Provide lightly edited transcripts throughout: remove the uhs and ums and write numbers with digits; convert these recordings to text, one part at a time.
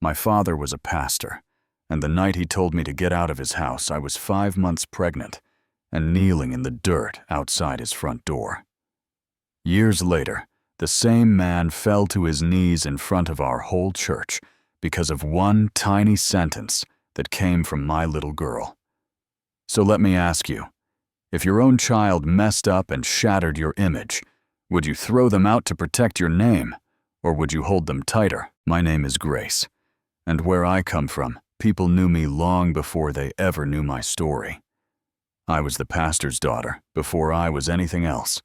My father was a pastor, and the night he told me to get out of his house, I was 5 months pregnant and kneeling in the dirt outside his front door. Years later, the same man fell to his knees in front of our whole church because of one tiny sentence that came from my little girl. So let me ask you, if your own child messed up and shattered your image, would you throw them out to protect your name, or would you hold them tighter? My name is Grace, and where I come from, people knew me long before they ever knew my story. I was the pastor's daughter before I was anything else.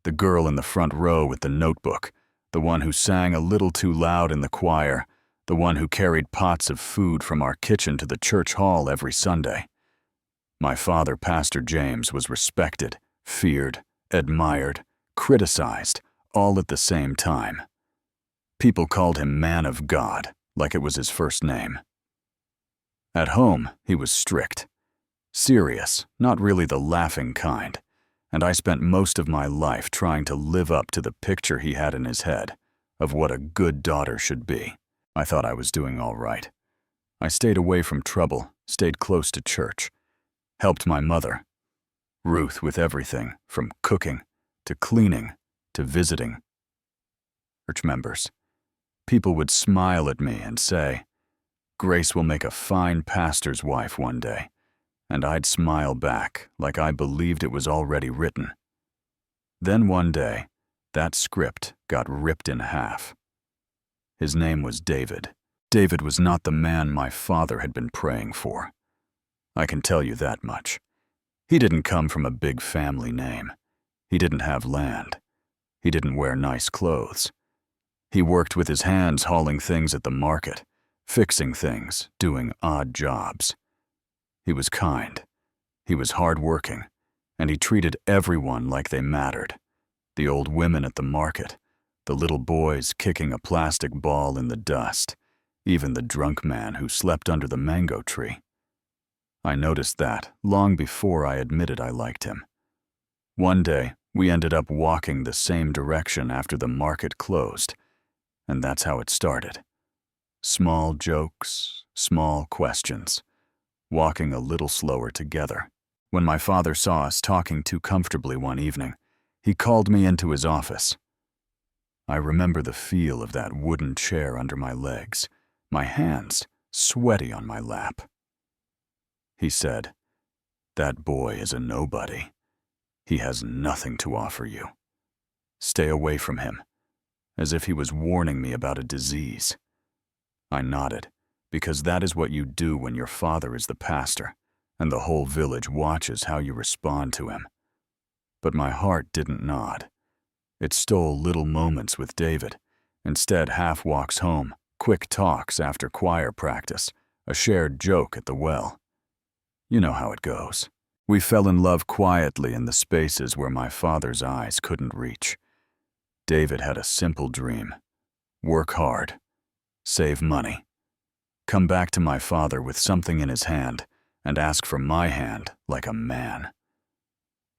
The girl in the front row with the notebook, the one who sang a little too loud in the choir, the one who carried pots of food from our kitchen to the church hall every Sunday. My father, Pastor James, was respected, feared, admired, criticized, all at the same time. People called him Man of God, like it was his first name. At home, he was strict, serious, not really the laughing kind, and I spent most of my life trying to live up to the picture he had in his head of what a good daughter should be. I thought I was doing all right. I stayed away from trouble, stayed close to church, helped my mother, Ruth, with everything from cooking to cleaning to visiting church members. People would smile at me and say, "Grace will make a fine pastor's wife one day," and I'd smile back like I believed it was already written. Then one day, that script got ripped in half. His name was David. David was not the man my father had been praying for. I can tell you that much. He didn't come from a big family name. He didn't have land. He didn't wear nice clothes. He worked with his hands hauling things at the market, fixing things, doing odd jobs. He was kind. He was hardworking, and he treated everyone like they mattered. The old women at the market, the little boys kicking a plastic ball in the dust, even the drunk man who slept under the mango tree. I noticed that long before I admitted I liked him. One day, we ended up walking the same direction after the market closed, and that's how it started. Small jokes, small questions, walking a little slower together. When my father saw us talking too comfortably one evening, he called me into his office. I remember the feel of that wooden chair under my legs, my hands sweaty on my lap. He said, "That boy is a nobody. He has nothing to offer you. Stay away from him," as if he was warning me about a disease. I nodded, because that is what you do when your father is the pastor, and the whole village watches how you respond to him. But my heart didn't nod. It stole little moments with David, instead half walks home, quick talks after choir practice, a shared joke at the well. You know how it goes. We fell in love quietly in the spaces where my father's eyes couldn't reach. David had a simple dream: work hard, save money, come back to my father with something in his hand, and ask for my hand like a man.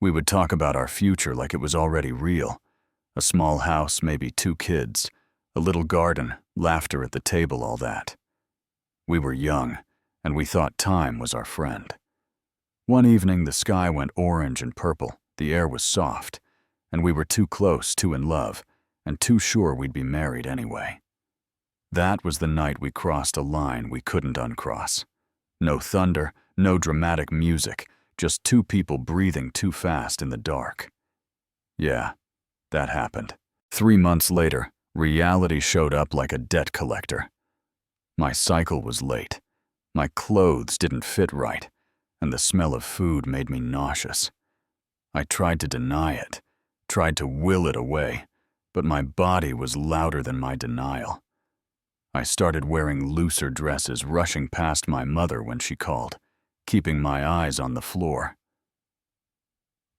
We would talk about our future like it was already real. A small house, maybe 2 kids, a little garden, laughter at the table, all that. We were young, and we thought time was our friend. One evening, the sky went orange and purple, the air was soft, and we were too close, too in love, and too sure we'd be married anyway. That was the night we crossed a line we couldn't uncross. No thunder, no dramatic music, just 2 people breathing too fast in the dark. Yeah, that happened. 3 months later, reality showed up like a debt collector. My cycle was late. My clothes didn't fit right, and the smell of food made me nauseous. I tried to deny it, tried to will it away, but my body was louder than my denial. I started wearing looser dresses, rushing past my mother when she called, keeping my eyes on the floor.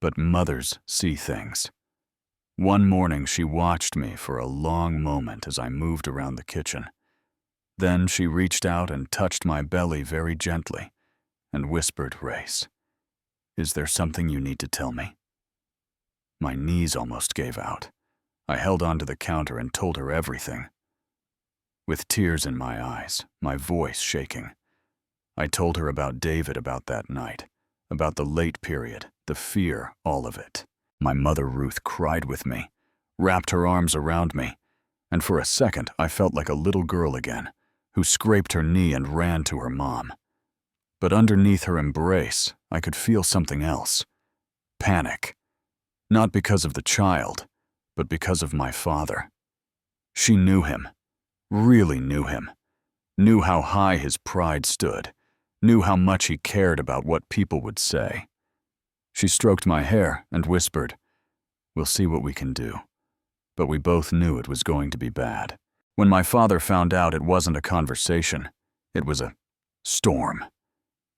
But mothers see things. One morning, she watched me for a long moment as I moved around the kitchen. Then she reached out and touched my belly very gently and whispered, "Grace, is there something you need to tell me?" My knees almost gave out. I held onto the counter and told her everything. with tears in my eyes, my voice shaking. I told her about David, about that night, about the late period, the fear, all of it. My mother Ruth cried with me, wrapped her arms around me, and for a second I felt like a little girl again, who scraped her knee and ran to her mom. But underneath her embrace, I could feel something else. Panic. Not because of the child, but because of my father. She knew him, really knew him, knew how high his pride stood, knew how much he cared about what people would say. She stroked my hair and whispered, "We'll see what we can do." But we both knew it was going to be bad. When my father found out, it wasn't a conversation, it was a storm.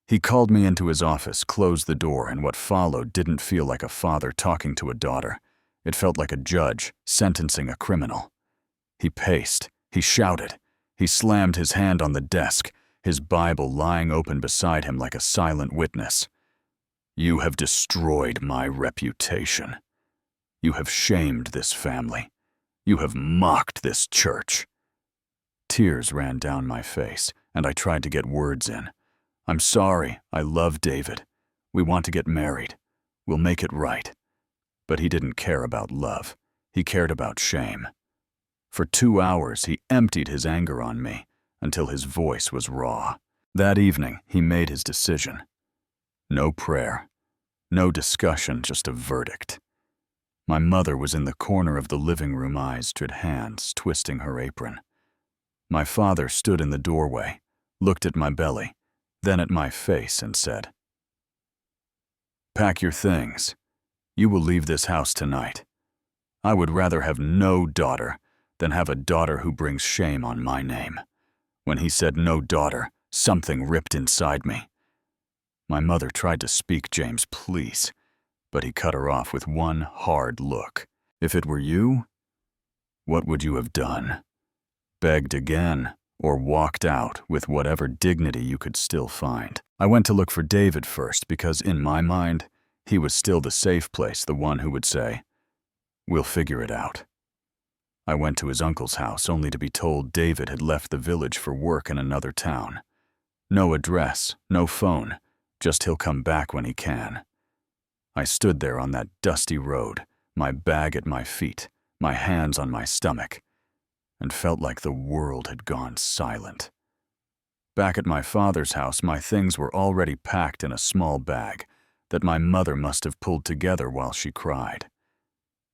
He called me into his office, closed the door, and what followed didn't feel like a father talking to a daughter. It felt like a judge sentencing a criminal. He paced, he shouted, he slammed his hand on the desk, his Bible lying open beside him like a silent witness. "You have destroyed my reputation. You have shamed this family. You have mocked this church." Tears ran down my face, and I tried to get words in. "I'm sorry, I love David. We want to get married. We'll make it right." But he didn't care about love. He cared about shame. For 2 hours, he emptied his anger on me until his voice was raw. That evening, he made his decision. No prayer, no discussion, just a verdict. My mother was in the corner of the living room, eyes to hands, twisting her apron. My father stood in the doorway, looked at my belly, then at my face and said, "Pack your things. You will leave this house tonight. I would rather have no daughter than have a daughter who brings shame on my name." When he said no daughter, something ripped inside me. My mother tried to speak, "James, please," but he cut her off with one hard look. "If it were you, what would you have done? Begged again, or walked out with whatever dignity you could still find?" I went to look for David first because, in my mind, he was still the safe place, the one who would say, "We'll figure it out." I went to his uncle's house only to be told David had left the village for work in another town. No address, no phone, just he'll come back when he can. I stood there on that dusty road, my bag at my feet, my hands on my stomach, and felt like the world had gone silent. Back at my father's house, my things were already packed in a small bag that my mother must have pulled together while she cried.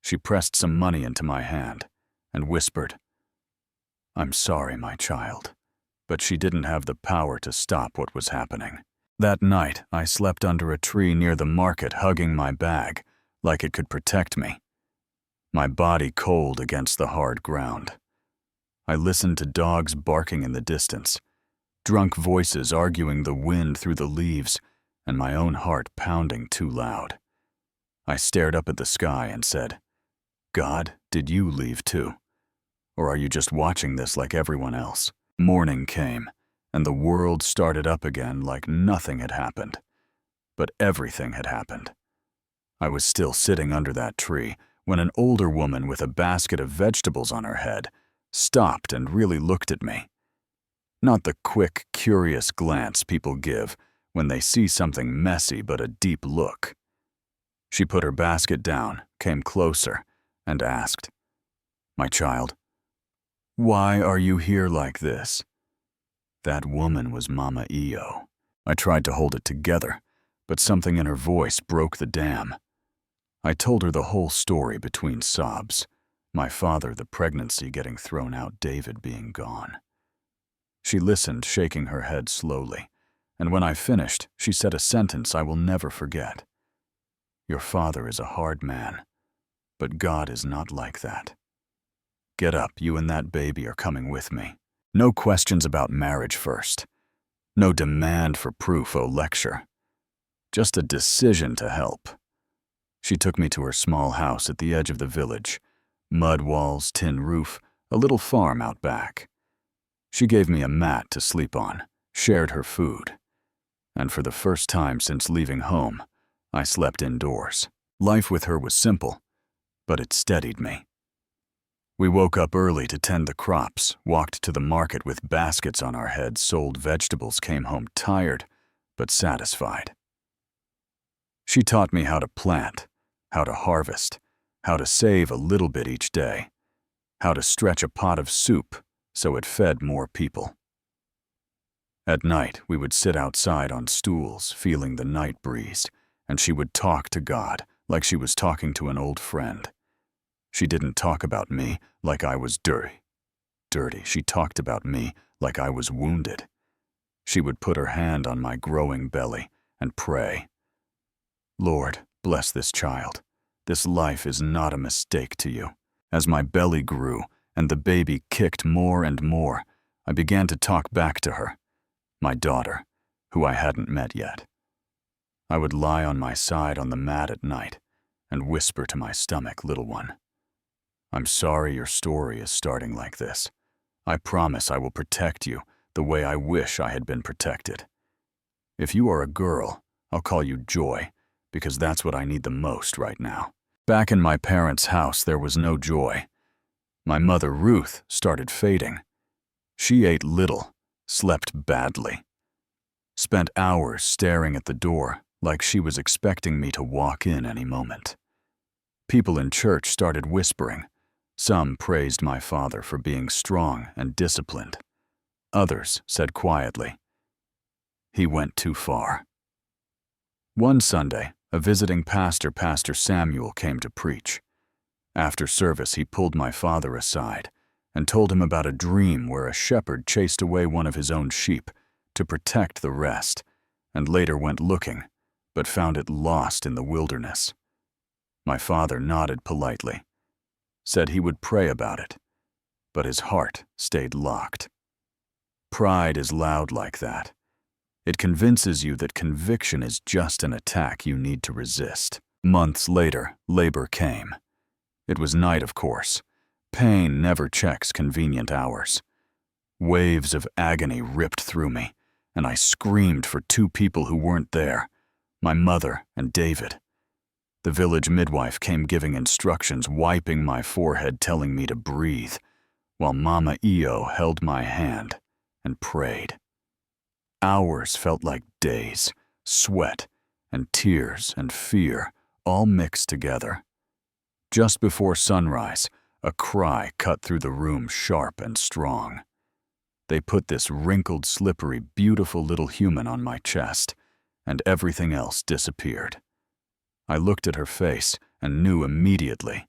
She pressed some money into my hand and whispered, "I'm sorry, my child," but she didn't have the power to stop what was happening. That night, I slept under a tree near the market, hugging my bag like it could protect me, my body cold against the hard ground. I listened to dogs barking in the distance, drunk voices arguing the wind through the leaves, and my own heart pounding too loud. I stared up at the sky and said, "God, did you leave too? Or are you just watching this like everyone else?" Morning came, and the world started up again like nothing had happened. But everything had happened. I was still sitting under that tree when an older woman with a basket of vegetables on her head stopped and really looked at me. Not the quick, curious glance people give when they see something messy, but a deep look. She put her basket down, came closer, and asked, "My child, why are you here like this?" That woman was Mama Io. I tried to hold it together, but something in her voice broke the dam. I told her the whole story between sobs. My father, the pregnancy getting thrown out, David being gone. She listened, shaking her head slowly, and when I finished, she said a sentence I will never forget. "Your father is a hard man, but God is not like that. Get up, you and that baby are coming with me. No questions about marriage first. No demand for proof or lecture. Just a decision to help." She took me to her small house at the edge of the village. Mud walls, tin roof, a little farm out back. She gave me a mat to sleep on, shared her food. And for the first time since leaving home, I slept indoors. Life with her was simple, but it steadied me. We woke up early to tend the crops, walked to the market with baskets on our heads, sold vegetables, came home tired but satisfied. She taught me how to plant, how to harvest, how to save a little bit each day, how to stretch a pot of soup so it fed more people. At night, we would sit outside on stools, feeling the night breeze, and she would talk to God like she was talking to an old friend. She didn't talk about me like I was dirty. She talked about me like I was wounded. She would put her hand on my growing belly and pray, "Lord, bless this child. This life is not a mistake to you." As my belly grew and the baby kicked more and more, I began to talk back to her, my daughter, who I hadn't met yet. I would lie on my side on the mat at night and whisper to my stomach, "Little one, I'm sorry your story is starting like this. I promise I will protect you the way I wish I had been protected. If you are a girl, I'll call you Joy, because that's what I need the most right now." Back in my parents' house, there was no joy. My mother, Ruth, started fading. She ate little, slept badly, spent hours staring at the door like she was expecting me to walk in any moment. People in church started whispering. Some praised my father for being strong and disciplined. Others said quietly, "He went too far." One Sunday, a visiting pastor, Pastor Samuel, came to preach. After service, he pulled my father aside and told him about a dream where a shepherd chased away one of his own sheep to protect the rest, and later went looking, but found it lost in the wilderness. My father nodded politely, said he would pray about it, but his heart stayed locked. Pride is loud like that. It convinces you that conviction is just an attack you need to resist. Months later, labor came. It was night, of course. Pain never checks convenient hours. Waves of agony ripped through me, and I screamed for two people who weren't there, my mother and David. The village midwife came giving instructions, wiping my forehead, telling me to breathe, while Mama Io held my hand and prayed. Hours felt like days, sweat and tears and fear all mixed together. Just before sunrise, a cry cut through the room, sharp and strong. They put this wrinkled, slippery, beautiful little human on my chest, and everything else disappeared. I looked at her face and knew immediately,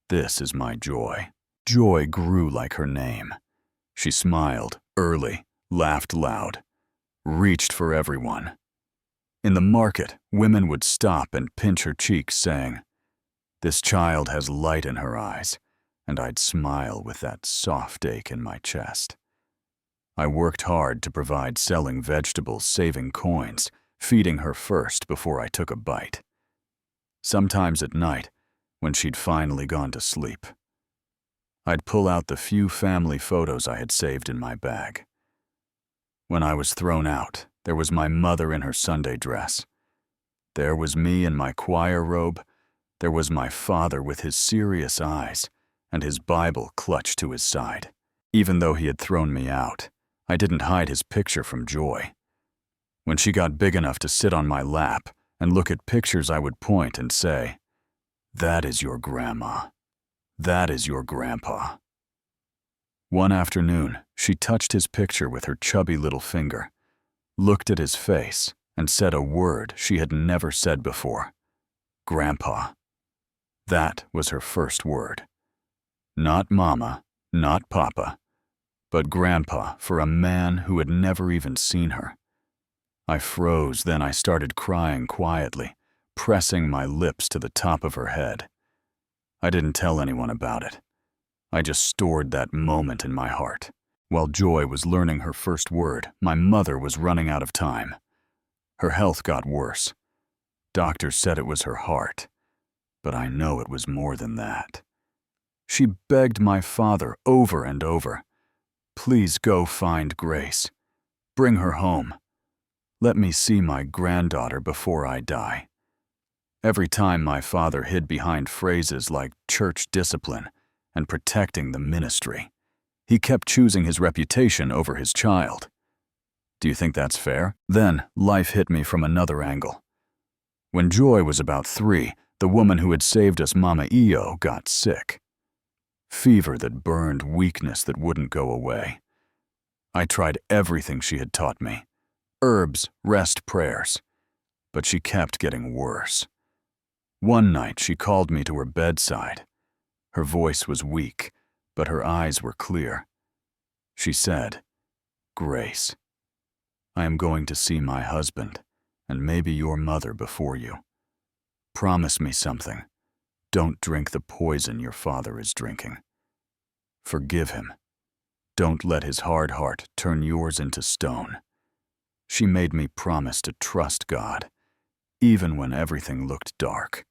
this is my Joy. Joy grew like her name. She smiled early, laughed loud, reached for everyone. In the market, women would stop and pinch her cheeks, saying, "This child has light in her eyes," and I'd smile with that soft ache in my chest. I worked hard to provide, selling vegetables, saving coins, feeding her first before I took a bite. Sometimes at night, when she'd finally gone to sleep, I'd pull out the few family photos I had saved in my bag. When I was thrown out, there was my mother in her Sunday dress. There was me in my choir robe. There was my father with his serious eyes and his Bible clutched to his side. Even though he had thrown me out, I didn't hide his picture from Joy. When she got big enough to sit on my lap and look at pictures, I would point and say, "That is your grandma. That is your grandpa." One afternoon, she touched his picture with her chubby little finger, looked at his face, and said a word she had never said before, "Grandpa." That was her first word. Not mama, not papa, but grandpa for a man who had never even seen her. I froze, then I started crying quietly, pressing my lips to the top of her head. I didn't tell anyone about it. I just stored that moment in my heart. While Joy was learning her first word, my mother was running out of time. Her health got worse. Doctors said it was her heart, but I know it was more than that. She begged my father over and over, "Please go find Grace. Bring her home. Let me see my granddaughter before I die." Every time my father hid behind phrases like church discipline and protecting the ministry. He kept choosing his reputation over his child. Do you think that's fair? Then, life hit me from another angle. When Joy was about 3, the woman who had saved us, Mama Io, got sick. Fever that burned, weakness that wouldn't go away. I tried everything she had taught me. Herbs, rest, prayers. But she kept getting worse. One night she called me to her bedside. Her voice was weak, but her eyes were clear. She said, "Grace, I am going to see my husband, and maybe your mother before you. Promise me something. Don't drink the poison your father is drinking. Forgive him. Don't let his hard heart turn yours into stone." She made me promise to trust God, even when everything looked dark.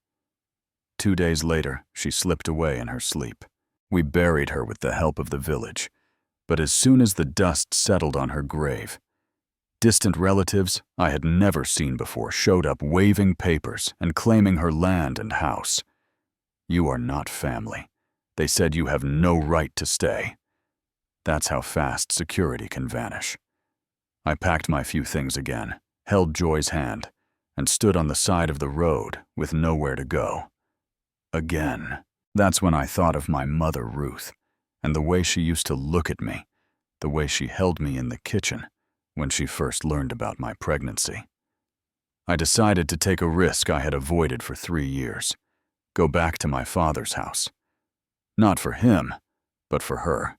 2 days later, she slipped away in her sleep. We buried her with the help of the village, but as soon as the dust settled on her grave, distant relatives I had never seen before showed up waving papers and claiming her land and house. "You are not family," they said. "You have no right to stay." That's how fast security can vanish. I packed my few things again, held Joy's hand, and stood on the side of the road with nowhere to go. Again. That's when I thought of my mother, Ruth, and the way she used to look at me, the way she held me in the kitchen when she first learned about my pregnancy. I decided to take a risk I had avoided for 3 years, go back to my father's house. Not for him, but for her.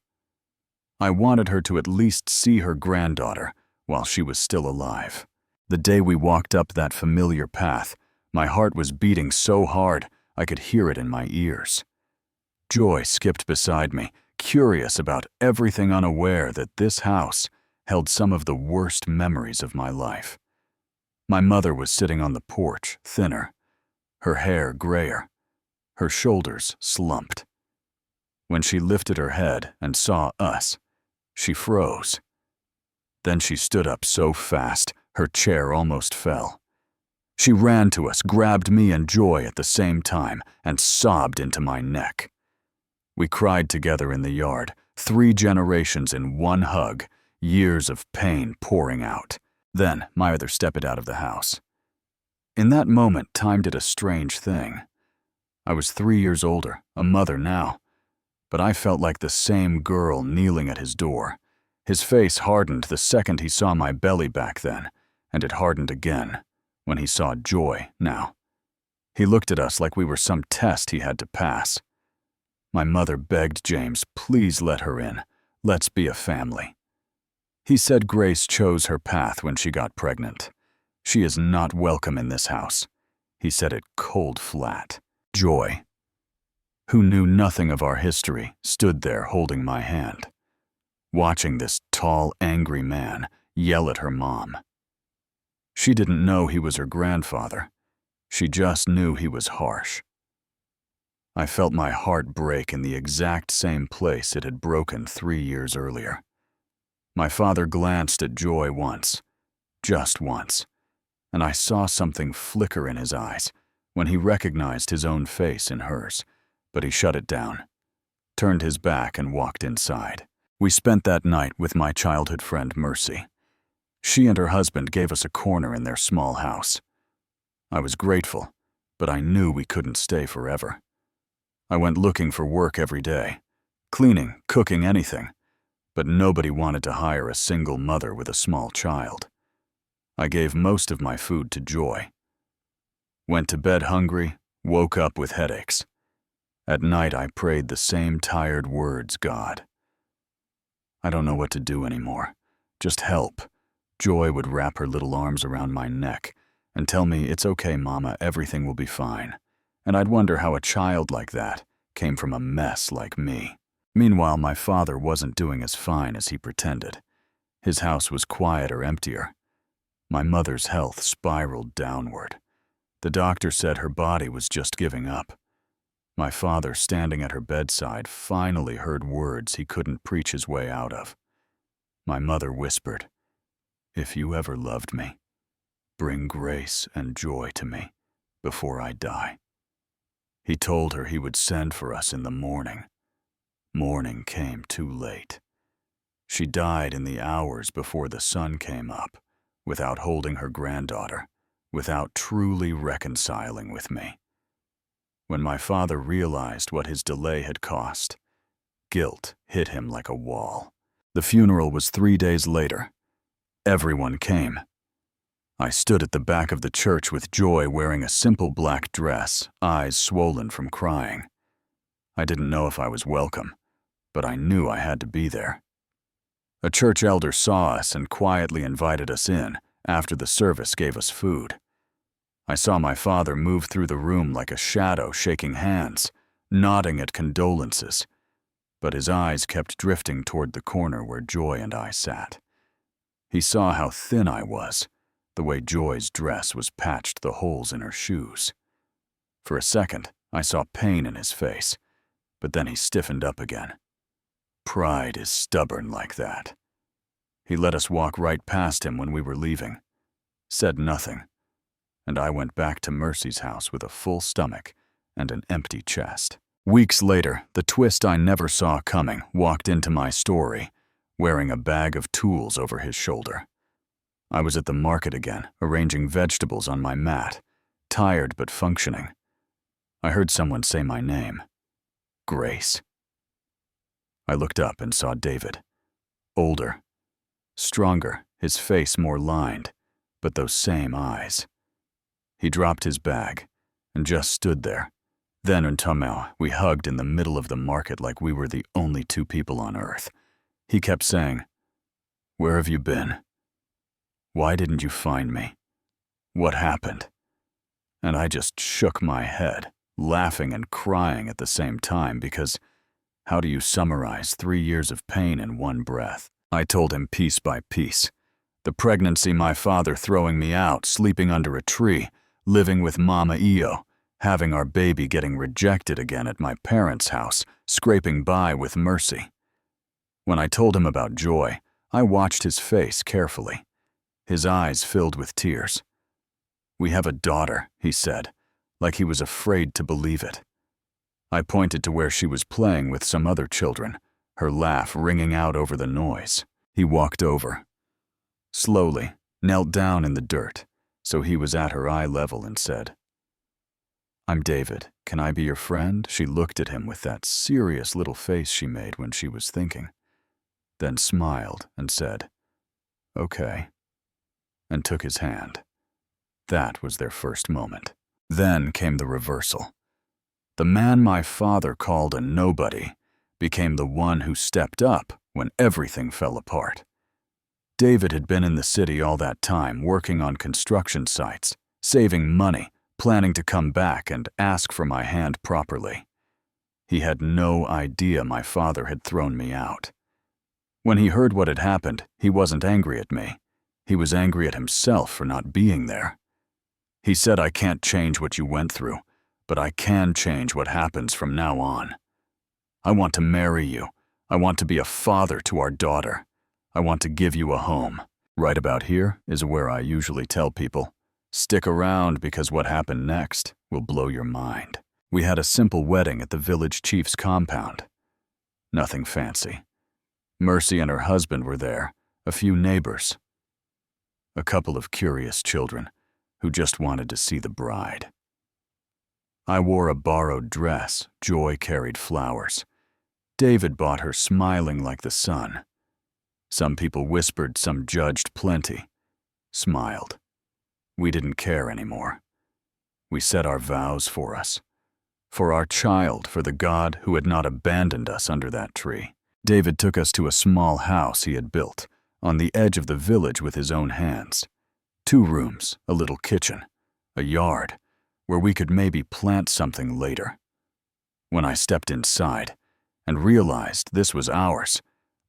I wanted her to at least see her granddaughter while she was still alive. The day we walked up that familiar path, my heart was beating so hard I could hear it in my ears. Joy skipped beside me, curious about everything, unaware that this house held some of the worst memories of my life. My mother was sitting on the porch, thinner, her hair grayer, her shoulders slumped. When she lifted her head and saw us, she froze. Then she stood up so fast, her chair almost fell. She ran to us, grabbed me and Joy at the same time, and sobbed into my neck. We cried together in the yard, 3 generations in one hug, years of pain pouring out. Then my mother stepped out of the house. In that moment, time did a strange thing. I was 3 years older, a mother now, but I felt like the same girl kneeling at his door. His face hardened the second he saw my belly back then, and it hardened again when he saw Joy now. He looked at us like we were some test he had to pass. My mother begged James, "Please let her in. Let's be a family." He said Grace chose her path when she got pregnant. "She is not welcome in this house." He said it cold flat. Joy, who knew nothing of our history, stood there holding my hand, watching this tall, angry man yell at her mom. She didn't know he was her grandfather. She just knew he was harsh. I felt my heart break in the exact same place it had broken 3 years earlier. My father glanced at Joy once, just once, and I saw something flicker in his eyes when he recognized his own face in hers, but he shut it down, turned his back and walked inside. We spent that night with my childhood friend Mercy. She and her husband gave us a corner in their small house. I was grateful, but I knew we couldn't stay forever. I went looking for work every day, cleaning, cooking, anything, but nobody wanted to hire a single mother with a small child. I gave most of my food to Joy. Went to bed hungry, woke up with headaches. At night I prayed the same tired words, "God, I don't know what to do anymore. Just help." Joy would wrap her little arms around my neck and tell me, "It's okay, Mama, everything will be fine." And I'd wonder how a child like that came from a mess like me. Meanwhile, my father wasn't doing as fine as he pretended. His house was quieter, emptier. My mother's health spiraled downward. The doctor said her body was just giving up. My father, standing at her bedside, finally heard words he couldn't preach his way out of. My mother whispered, "If you ever loved me, bring grace and joy to me before I die." He told her he would send for us in the morning. Morning came too late. She died in the hours before the sun came up, without holding her granddaughter, without truly reconciling with me. When my father realized what his delay had cost, guilt hit him like a wall. The funeral was 3 days later. Everyone came. I stood at the back of the church with Joy wearing a simple black dress, eyes swollen from crying. I didn't know if I was welcome, but I knew I had to be there. A church elder saw us and quietly invited us in after the service gave us food. I saw my father move through the room like a shadow, shaking hands, nodding at condolences, but his eyes kept drifting toward the corner where Joy and I sat. He saw how thin I was, the way Joy's dress was patched the holes in her shoes. For a second, I saw pain in his face, but then he stiffened up again. Pride is stubborn like that. He let us walk right past him when we were leaving, said nothing, and I went back to Mercy's house with a full stomach and an empty chest. Weeks later, the twist I never saw coming walked into my story, wearing a bag of tools over his shoulder. I was at the market again, arranging vegetables on my mat, tired but functioning. I heard someone say my name. Grace. I looked up and saw David. Older. Stronger, his face more lined, but those same eyes. He dropped his bag and just stood there. Then Untamel, we hugged in the middle of the market like we were the only two people on earth. He kept saying, "Where have you been? Why didn't you find me? What happened?" And I just shook my head, laughing and crying at the same time, because how do you summarize 3 years of pain in one breath? I told him piece by piece. The pregnancy, my father throwing me out, sleeping under a tree, living with Mama Io, having our baby getting rejected again at my parents' house, scraping by with Mercy. When I told him about Joy, I watched his face carefully. His eyes filled with tears. "We have a daughter," he said, like he was afraid to believe it. I pointed to where she was playing with some other children, her laugh ringing out over the noise. He walked over. Slowly, knelt down in the dirt, so he was at her eye level, and said, "I'm David. Can I be your friend?" She looked at him with that serious little face she made when she was thinking, then smiled and said, "Okay," and took his hand. That was their first moment. Then came the reversal. The man my father called a nobody became the one who stepped up when everything fell apart. David had been in the city all that time, working on construction sites, saving money, planning to come back and ask for my hand properly. He had no idea my father had thrown me out. When he heard what had happened, he wasn't angry at me. He was angry at himself for not being there. He said, "I can't change what you went through, but I can change what happens from now on. I want to marry you. I want to be a father to our daughter. I want to give you a home." Right about here is where I usually tell people, stick around because what happened next will blow your mind. We had a simple wedding at the village chief's compound. Nothing fancy. Mercy and her husband were there, a few neighbors, a couple of curious children who just wanted to see the bride. I wore a borrowed dress. Joy carried flowers. David bought her smiling like the sun. Some people whispered, some judged plenty, smiled. We didn't care anymore. We said our vows for us, for our child, for the God who had not abandoned us under that tree. David took us to a small house he had built on the edge of the village with his own hands. 2 rooms, a little kitchen, a yard, where we could maybe plant something later. When I stepped inside and realized this was ours,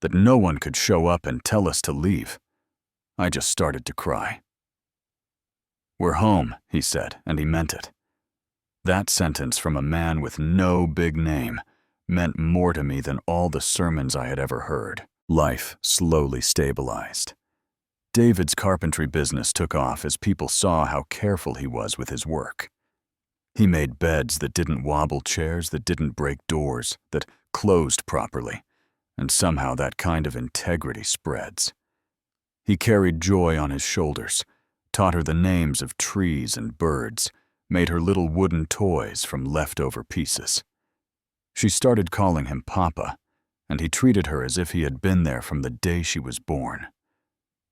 that no one could show up and tell us to leave, I just started to cry. "We're home," he said, and he meant it. That sentence from a man with no big name meant more to me than all the sermons I had ever heard. Life slowly stabilized. David's carpentry business took off as people saw how careful he was with his work. He made beds that didn't wobble, chairs that didn't break doors, that closed properly, and somehow that kind of integrity spreads. He carried Joy on his shoulders, taught her the names of trees and birds, made her little wooden toys from leftover pieces. She started calling him Papa, and he treated her as if he had been there from the day she was born.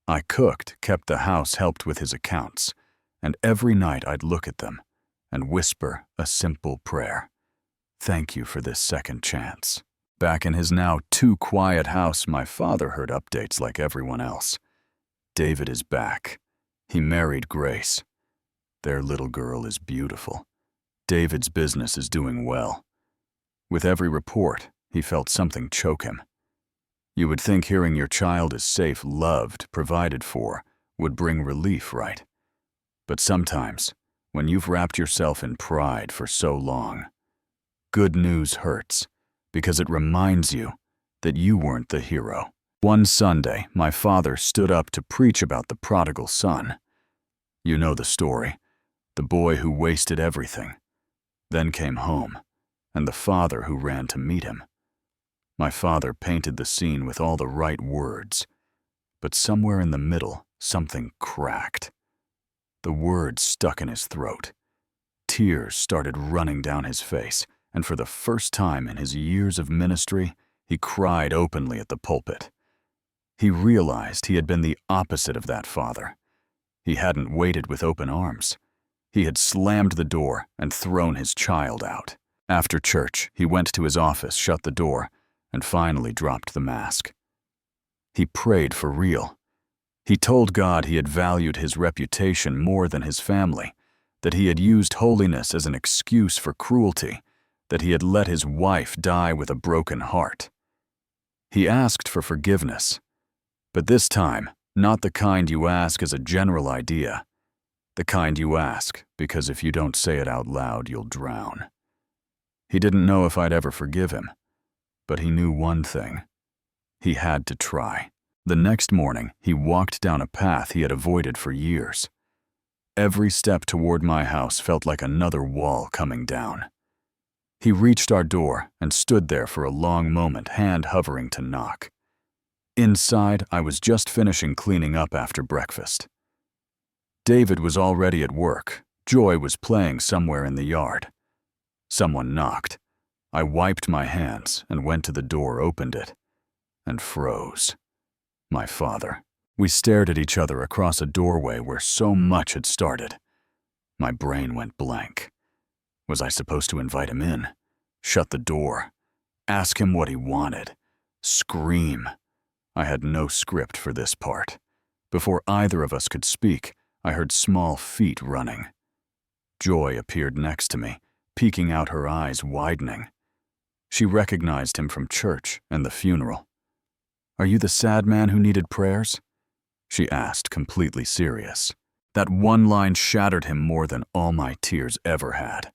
I cooked, kept the house, helped with his accounts, and every night I'd look at them and whisper a simple prayer. Thank you for this second chance. Back in his now too quiet house, my father heard updates like everyone else. David is back. He married Grace. Their little girl is beautiful. David's business is doing well. With every report, he felt something choke him. You would think hearing your child is safe, loved, provided for, would bring relief, right? But sometimes, when you've wrapped yourself in pride for so long, good news hurts because it reminds you that you weren't the hero. One Sunday, my father stood up to preach about the prodigal son. You know the story, the boy who wasted everything, then came home, and the father who ran to meet him. My father painted the scene with all the right words, but somewhere in the middle, something cracked. The words stuck in his throat. Tears started running down his face, and for the first time in his years of ministry, he cried openly at the pulpit. He realized he had been the opposite of that father. He hadn't waited with open arms. He had slammed the door and thrown his child out. After church, he went to his office, shut the door, and finally dropped the mask. He prayed for real. He told God he had valued his reputation more than his family, that he had used holiness as an excuse for cruelty, that he had let his wife die with a broken heart. He asked for forgiveness, but this time, not the kind you ask as a general idea, the kind you ask because if you don't say it out loud, you'll drown. He didn't know if I'd ever forgive him, but he knew one thing. He had to try. The next morning, he walked down a path he had avoided for years. Every step toward my house felt like another wall coming down. He reached our door and stood there for a long moment, hand hovering to knock. Inside, I was just finishing cleaning up after breakfast. David was already at work. Joy was playing somewhere in the yard. Someone knocked. I wiped my hands and went to the door, opened it, and froze. My father. We stared at each other across a doorway where so much had started. My brain went blank. Was I supposed to invite him in? Shut the door? Ask him what he wanted? Scream? I had no script for this part. Before either of us could speak, I heard small feet running. Joy appeared next to me, peeking out, her eyes widening. She recognized him from church and the funeral. "Are you the sad man who needed prayers?" she asked, completely serious. That one line shattered him more than all my tears ever had.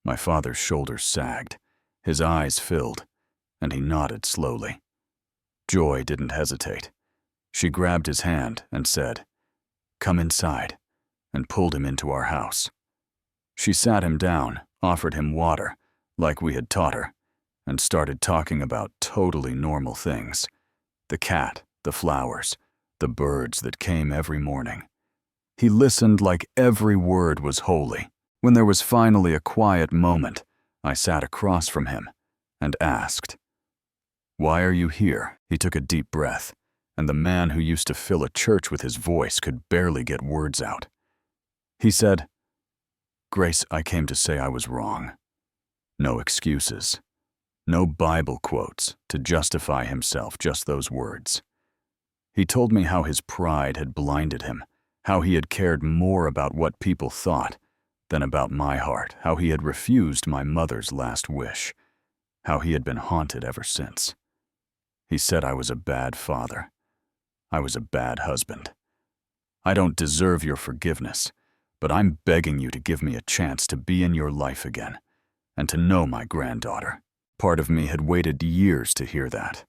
My father's shoulders sagged, his eyes filled, and he nodded slowly. Joy didn't hesitate. She grabbed his hand and said, "Come inside," and pulled him into our house. She sat him down, offered him water, like we had taught her, and started talking about totally normal things. The cat, the flowers, the birds that came every morning. He listened like every word was holy. When there was finally a quiet moment, I sat across from him and asked, "Why are you here?" He took a deep breath, and the man who used to fill a church with his voice could barely get words out. He said, "Grace, I came to say I was wrong." No excuses. No Bible quotes to justify himself, just those words. He told me how his pride had blinded him, how he had cared more about what people thought than about my heart, how he had refused my mother's last wish, how he had been haunted ever since. He said I was a bad father. I was a bad husband. "I don't deserve your forgiveness, but I'm begging you to give me a chance to be in your life again and to know my granddaughter." Part of me had waited years to hear that.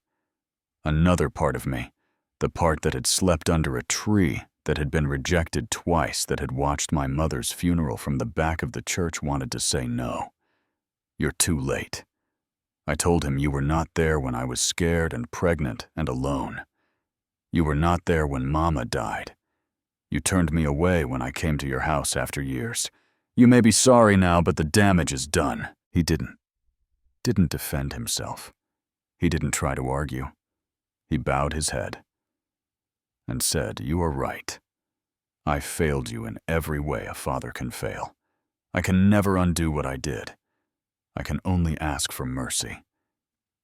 Another part of me, the part that had slept under a tree, that had been rejected twice, that had watched my mother's funeral from the back of the church, wanted to say no. "You're too late. I told him you were not there when I was scared and pregnant and alone. You were not there when Mama died. You turned me away when I came to your house after years. You may be sorry now, but the damage is done. He didn't defend himself. He didn't try to argue. He bowed his head and said, "You are right. I failed you in every way a father can fail. I can never undo what I did. I can only ask for mercy."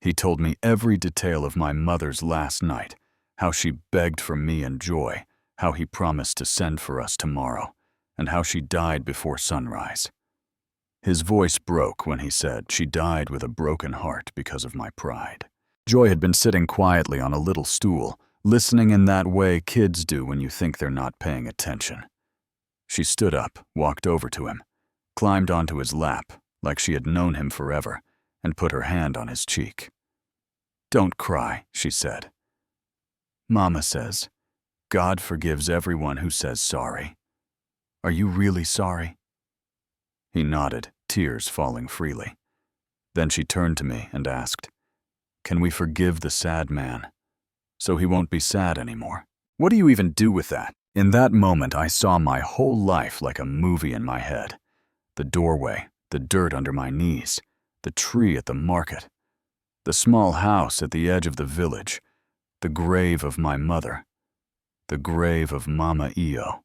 He told me every detail of my mother's last night, how she begged for me and Joy, how he promised to send for us tomorrow, and how she died before sunrise. His voice broke when he said she died with a broken heart because of my pride. Joy had been sitting quietly on a little stool, listening in that way kids do when you think they're not paying attention. She stood up, walked over to him, climbed onto his lap like she had known him forever, and put her hand on his cheek. "Don't cry," she said. "Mama says, God forgives everyone who says sorry. Are you really sorry?" He nodded, tears falling freely. Then she turned to me and asked, "Can we forgive the sad man, so he won't be sad anymore?" What do you even do with that? In that moment, I saw my whole life like a movie in my head. The doorway, the dirt under my knees, the tree at the market, the small house at the edge of the village, the grave of my mother, the grave of Mama Io,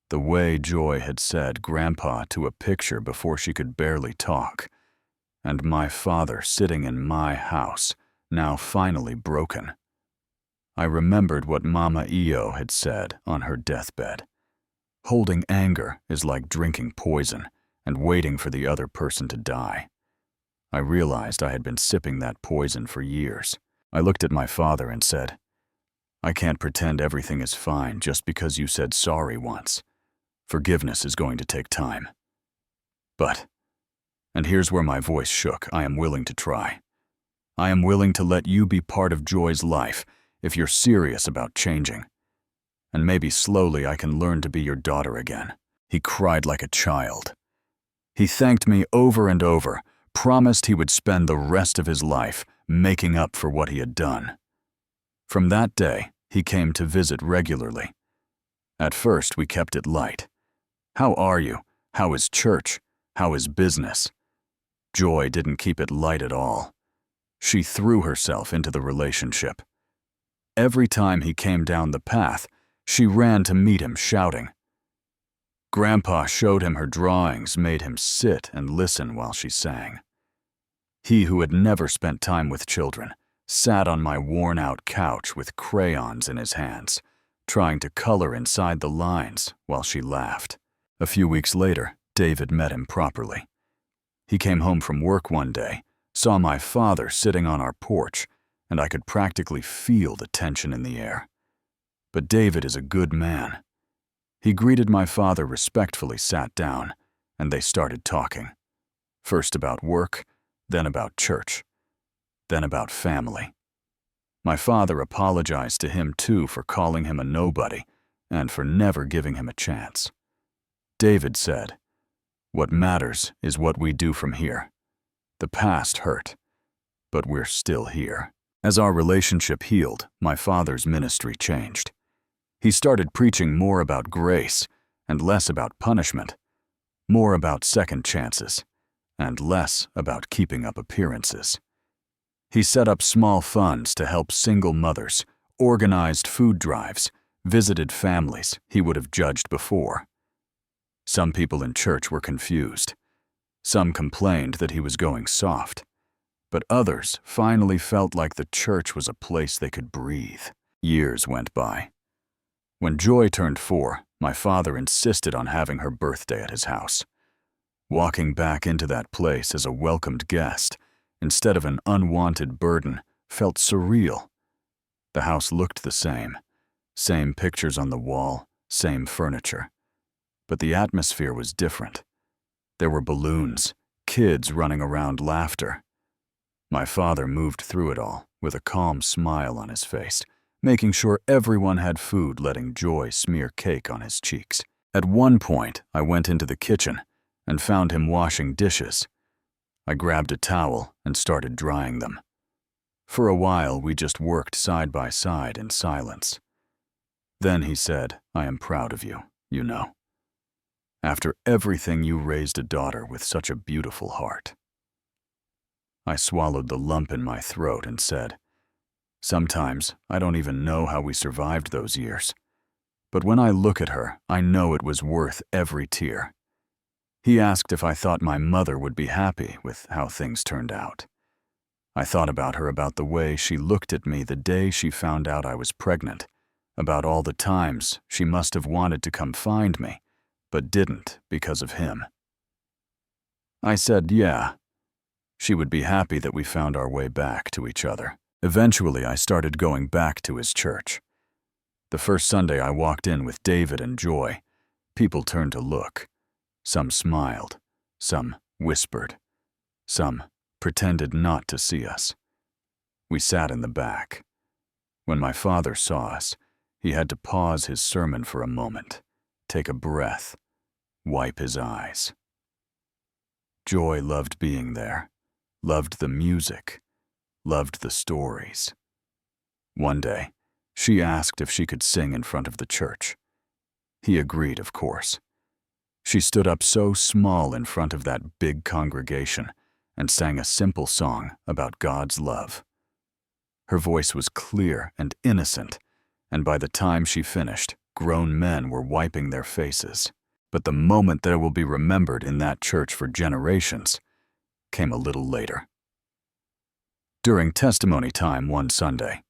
the way Joy had said Grandpa to a picture before she could barely talk, and my father sitting in my house, now finally broken. I remembered what Mama Io had said on her deathbed. Holding anger is like drinking poison and waiting for the other person to die. I realized I had been sipping that poison for years. I looked at my father and said, "I can't pretend everything is fine just because you said sorry once. Forgiveness is going to take time. But," and here's where my voice shook, "I am willing to try. I am willing to let you be part of Joy's life if you're serious about changing. And maybe slowly I can learn to be your daughter again." He cried like a child. He thanked me over and over, promised he would spend the rest of his life making up for what he had done. From that day, he came to visit regularly. At first, we kept it light. "How are you? How is church? How is business?" Joy didn't keep it light at all. She threw herself into the relationship. Every time he came down the path, she ran to meet him, shouting. Grandpa showed him her drawings, made him sit and listen while she sang. He who had never spent time with children sat on my worn-out couch with crayons in his hands, trying to color inside the lines while she laughed. A few weeks later, David met him properly. He came home from work one day, saw my father sitting on our porch, and I could practically feel the tension in the air. But David is a good man. He greeted my father respectfully, sat down, and they started talking. First about work, then about church, then about family. My father apologized to him too for calling him a nobody and for never giving him a chance. David said, "What matters is what we do from here. The past hurt, but we're still here." As our relationship healed, my father's ministry changed. He started preaching more about grace and less about punishment, more about second chances, and less about keeping up appearances. He set up small funds to help single mothers, organized food drives, visited families he would have judged before. Some people in church were confused. Some complained that he was going soft, but others finally felt like the church was a place they could breathe. Years went by. When Joy turned 4, my father insisted on having her birthday at his house. Walking back into that place as a welcomed guest, instead of an unwanted burden, felt surreal. The house looked the same pictures on the wall, same furniture. But the atmosphere was different. There were balloons, kids running around, laughter. My father moved through it all with a calm smile on his face, making sure everyone had food, letting Joy smear cake on his cheeks. At one point, I went into the kitchen and found him washing dishes. I grabbed a towel and started drying them. For a while, we just worked side by side in silence. Then he said, "I am proud of you, you know. After everything, you raised a daughter with such a beautiful heart." I swallowed the lump in my throat and said, "Sometimes I don't even know how we survived those years. But when I look at her, I know it was worth every tear." He asked if I thought my mother would be happy with how things turned out. I thought about her, about the way she looked at me the day she found out I was pregnant, about all the times she must have wanted to come find me, but didn't because of him. I said, yeah, she would be happy that we found our way back to each other. Eventually, I started going back to his church. The first Sunday I walked in with David and Joy, people turned to look. Some smiled, some whispered, some pretended not to see us. We sat in the back. When my father saw us, he had to pause his sermon for a moment, take a breath, wipe his eyes. Joy loved being there, loved the music, loved the stories. One day, she asked if she could sing in front of the church. He agreed, of course. She stood up so small in front of that big congregation and sang a simple song about God's love. Her voice was clear and innocent, and by the time she finished, grown men were wiping their faces. But the moment that will be remembered in that church for generations came a little later. During testimony time one Sunday,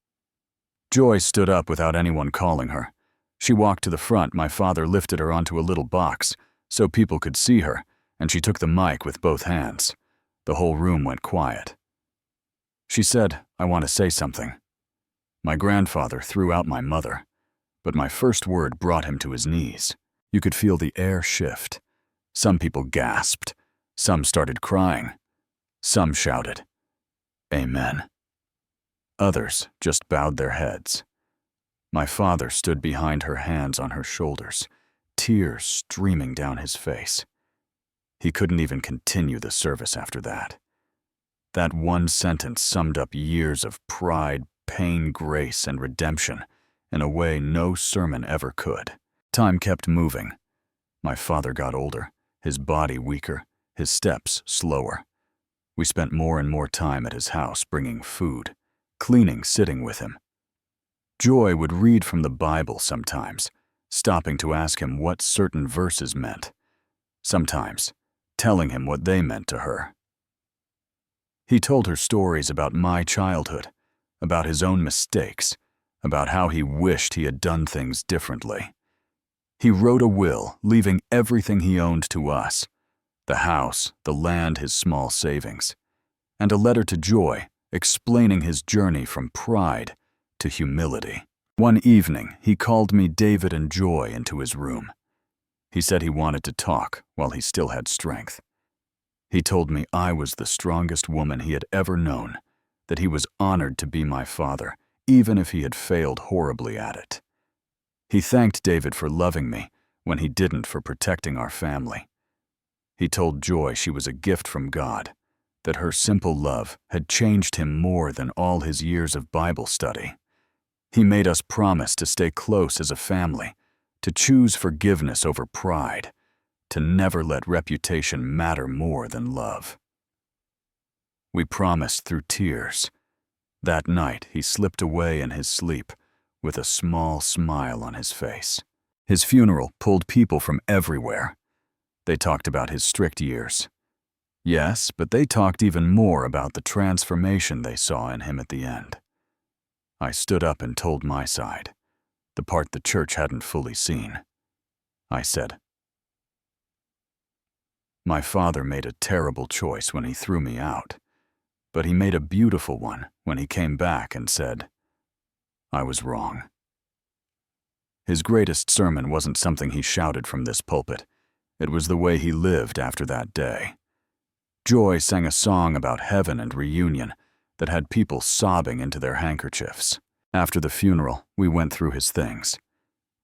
Joy stood up without anyone calling her. She walked to the front. My father lifted her onto a little box so people could see her, and she took the mic with both hands. The whole room went quiet. She said, "I want to say something." My grandfather threw out my mother, but my first word brought him to his knees. You could feel the air shift. Some people gasped. Some started crying. Some shouted, "Amen." Others just bowed their heads. My father stood behind her, hands on her shoulders, tears streaming down his face. He couldn't even continue the service after that. That one sentence summed up years of pride, pain, grace, and redemption in a way no sermon ever could. Time kept moving. My father got older, his body weaker, his steps slower. We spent more and more time at his house bringing food, cleaning, sitting with him. Joy would read from the Bible sometimes, stopping to ask him what certain verses meant, sometimes telling him what they meant to her. He told her stories about my childhood, about his own mistakes, about how he wished he had done things differently. He wrote a will, leaving everything he owned to us, the house, the land, his small savings, and a letter to Joy explaining his journey from pride to humility. One evening, he called me, David, and Joy into his room. He said he wanted to talk while he still had strength. He told me I was the strongest woman he had ever known, that he was honored to be my father, even if he had failed horribly at it. He thanked David for loving me when he didn't, for protecting our family. He told Joy she was a gift from God, that her simple love had changed him more than all his years of Bible study. He made us promise to stay close as a family, to choose forgiveness over pride, to never let reputation matter more than love. We promised through tears. That night, he slipped away in his sleep with a small smile on his face. His funeral pulled people from everywhere. They talked about his strict years. Yes, but they talked even more about the transformation they saw in him at the end. I stood up and told my side, the part the church hadn't fully seen. I said, "My father made a terrible choice when he threw me out, but he made a beautiful one when he came back and said, 'I was wrong.'" His greatest sermon wasn't something he shouted from this pulpit. It was the way he lived after that day. Joy sang a song about heaven and reunion that had people sobbing into their handkerchiefs. After the funeral, we went through his things.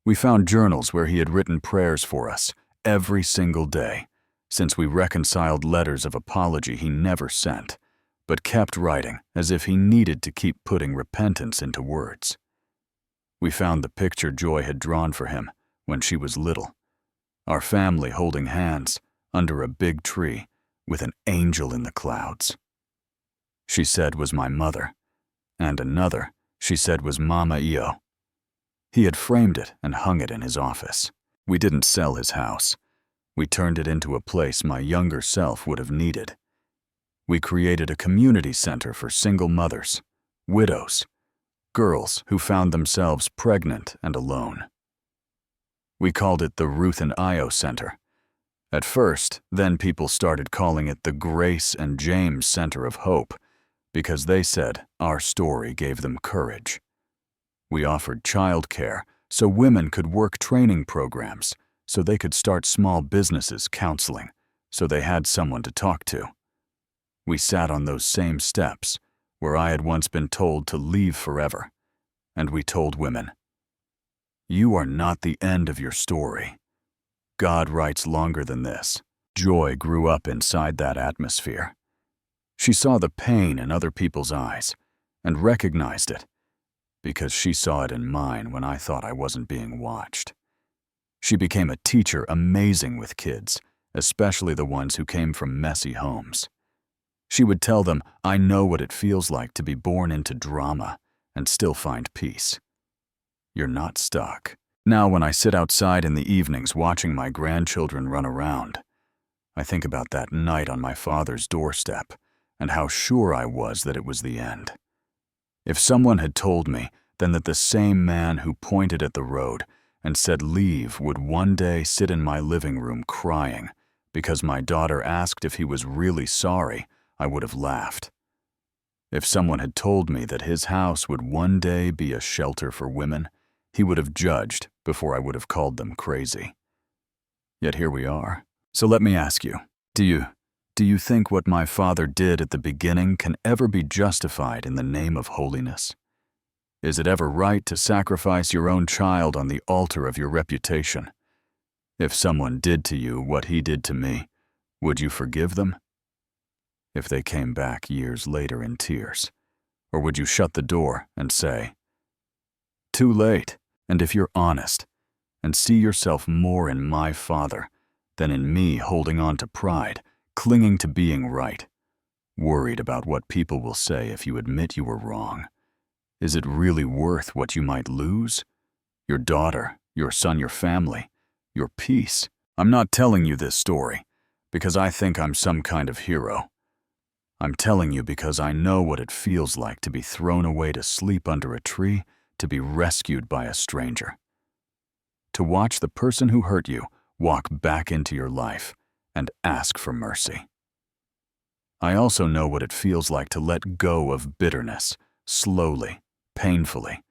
We found journals where he had written prayers for us every single day, since we reconciled letters of apology he never sent, but kept writing as if he needed to keep putting repentance into words. We found the picture Joy had drawn for him when she was little, our family holding hands under a big tree with an angel in the clouds. She said was my mother, and another she said was Mama Io. He had framed it and hung it in his office. We didn't sell his house. We turned it into a place my younger self would have needed. We created a community center for single mothers, widows, girls who found themselves pregnant and alone. We called it the Ruth and Io Center. At first, then people started calling it the Grace and James Center of Hope because they said our story gave them courage. We offered childcare so women could work training programs, so they could start small businesses counseling, so they had someone to talk to. We sat on those same steps where I had once been told to leave forever, and we told women, "You are not the end of your story. God writes longer than this." Joy grew up inside that atmosphere. She saw the pain in other people's eyes and recognized it because she saw it in mine when I thought I wasn't being watched. She became a teacher amazing with kids, especially the ones who came from messy homes. She would tell them, "I know what it feels like to be born into drama and still find peace. You're not stuck." Now when I sit outside in the evenings watching my grandchildren run around, I think about that night on my father's doorstep and how sure I was that it was the end. If someone had told me then that the same man who pointed at the road and said leave would one day sit in my living room crying because my daughter asked if he was really sorry, I would have laughed. If someone had told me that his house would one day be a shelter for women, he would have judged before I would have called them crazy. Yet here we are. So let me ask you, do you think what my father did at the beginning can ever be justified in the name of holiness? Is it ever right to sacrifice your own child on the altar of your reputation? If someone did to you what he did to me, would you forgive them? If they came back years later in tears, or would you shut the door and say, "Too late"? And if you're honest and see yourself more in my father than in me holding on to pride, clinging to being right, worried about what people will say if you admit you were wrong, is it really worth what you might lose? Your daughter, your son, your family, your peace. I'm not telling you this story because I think I'm some kind of hero. I'm telling you because I know what it feels like to be thrown away to sleep under a tree, to be rescued by a stranger. To watch the person who hurt you walk back into your life and ask for mercy. I also know what it feels like to let go of bitterness, slowly, painfully,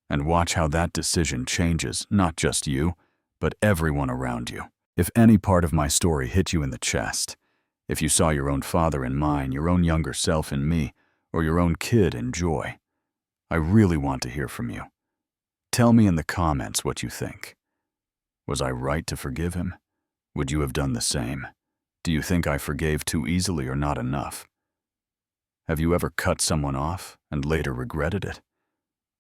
and watch how that decision changes not just you, but everyone around you. If any part of my story hit you in the chest, if you saw your own father in mine, your own younger self in me, or your own kid in Joy, I really want to hear from you. Tell me in the comments what you think. Was I right to forgive him? Would you have done the same? Do you think I forgave too easily or not enough? Have you ever cut someone off and later regretted it?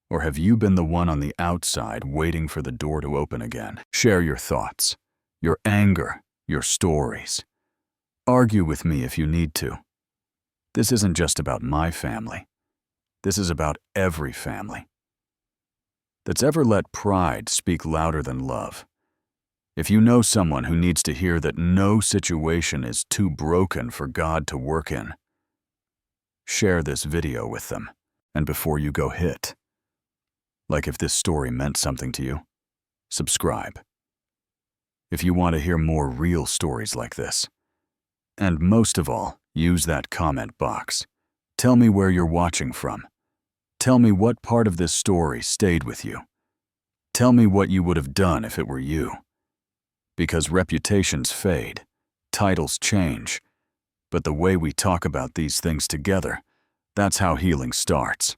Or have you been the one on the outside waiting for the door to open again? Share your thoughts, your anger, your stories. Argue with me if you need to. This isn't just about my family. This is about every family that's ever let pride speak louder than love. If you know someone who needs to hear that no situation is too broken for God to work in, share this video with them. And before you go hit, like if this story meant something to you, subscribe. If you want to hear more real stories like this. And most of all, use that comment box. Tell me where you're watching from. Tell me what part of this story stayed with you. Tell me what you would have done if it were you. Because reputations fade, titles change, but the way we talk about these things together, that's how healing starts.